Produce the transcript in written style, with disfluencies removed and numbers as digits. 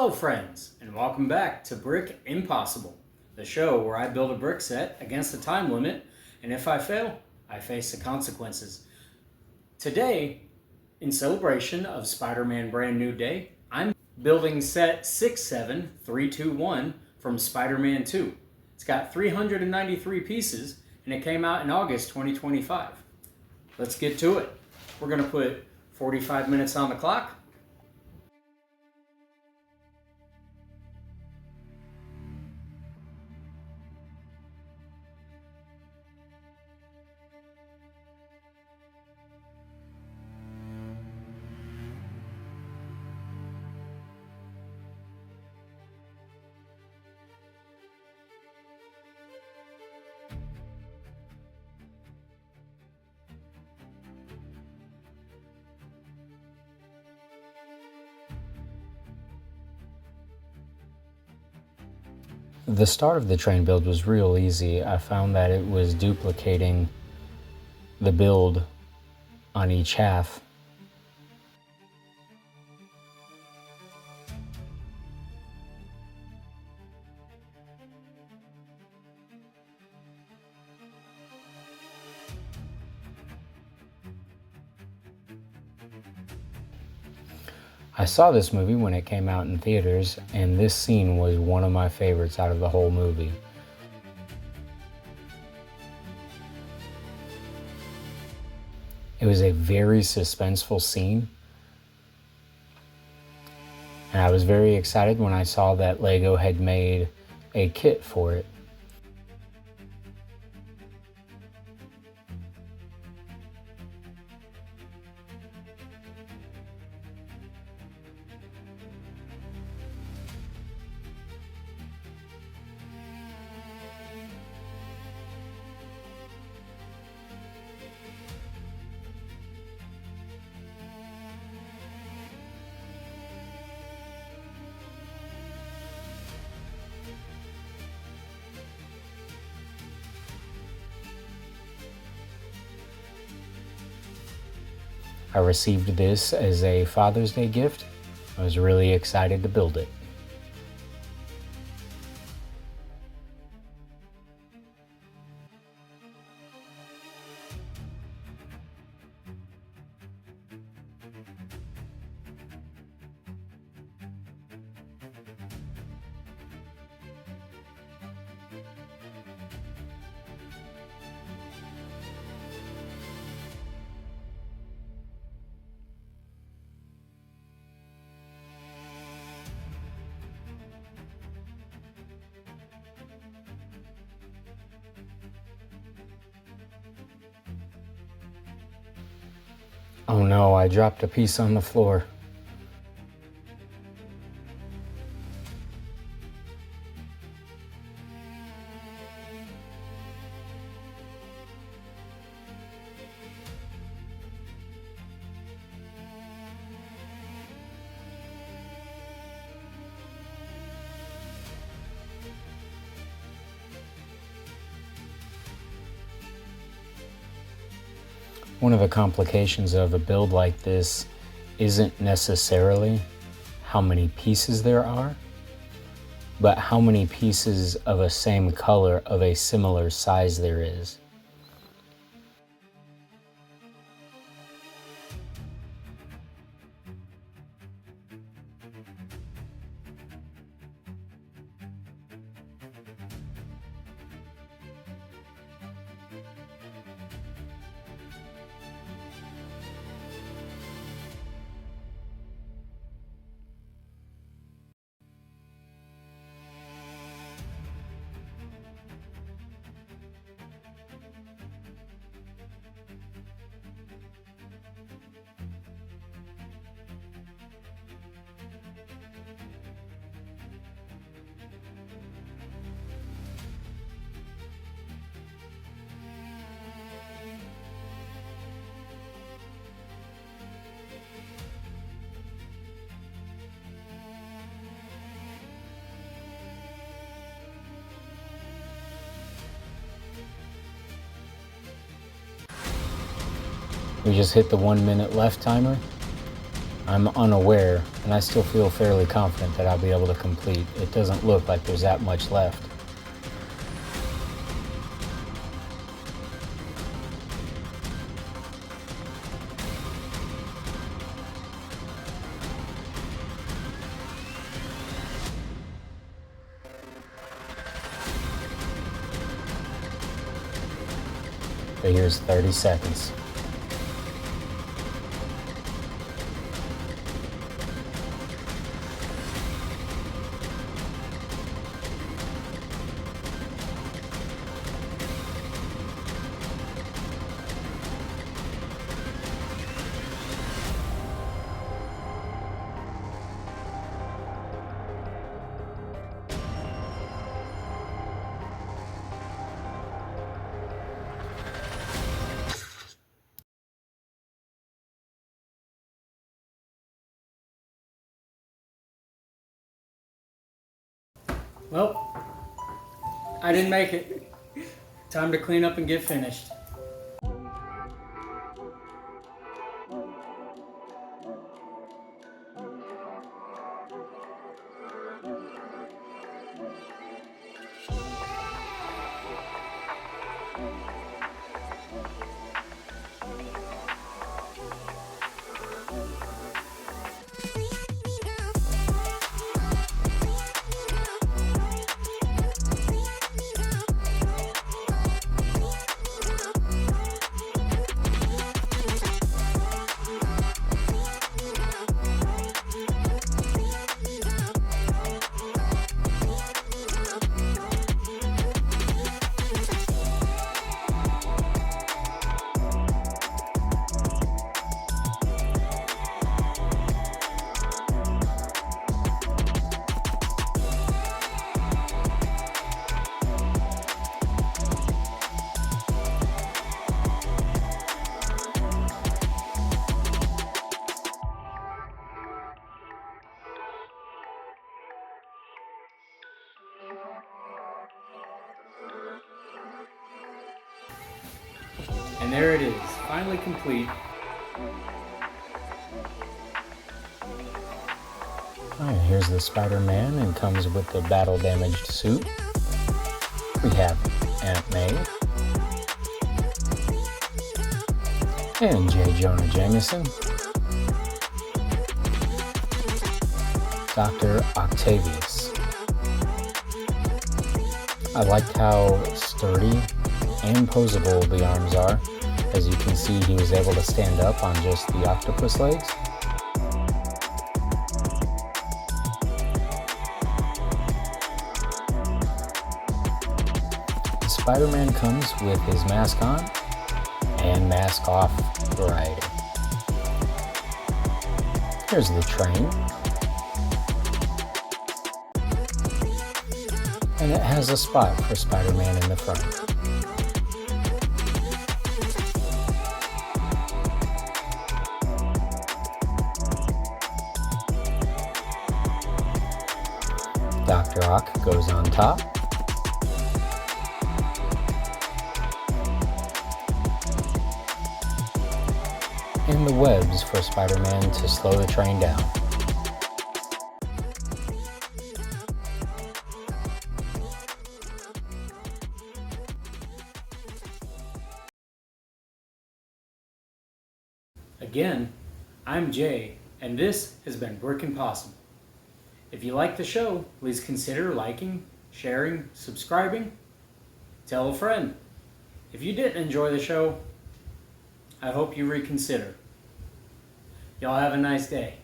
Hello friends, and welcome back to Brick Impossible, the show where I build a brick set against a time limit, and if I fail, I face the consequences. Today, in celebration of Spider-Man Brand New Day, I'm building set 67321 from Spider-Man 2. It's got 393 pieces, and it came out in August 2025. Let's get to it. We're going to put 45 minutes on the clock. The start of the train build was real easy. I found that it was duplicating the build on each half. I saw this movie when it came out in theaters, and this scene was one of my favorites out of the whole movie. It was a very suspenseful scene, and I was very excited when I saw that LEGO had made a kit for it. I received this as a Father's Day gift. I was really excited to build it. Oh no, I dropped a piece on the floor. One of the complications of a build like this isn't necessarily how many pieces there are, but how many pieces of a same color of a similar size there is. We just hit the 1 minute left timer. I'm unaware, and I still feel fairly confident that I'll be able to complete. It doesn't look like there's that much left. But here's 30 seconds. Well, I didn't make it. Time to clean up and get finished. And there it is, finally complete. Alright, here's the Spider-Man, and comes with the battle-damaged suit. We have Aunt May and J. Jonah Jameson, Dr. Octavius. I liked how sturdy and posable the arms are. As you can see, he was able to stand up on just the octopus legs. The Spider-Man comes with his mask on and mask off variety. Here's the train. And it has a spot for Spider-Man in the front. Dr. Ock goes on top. And the webs for Spider-Man to slow the train down. Again, I'm Jay, and this has been Brick Impossible. If you like the show, please consider liking, sharing, subscribing. Tell a friend. If you didn't enjoy the show, I hope you reconsider. Y'all have a nice day.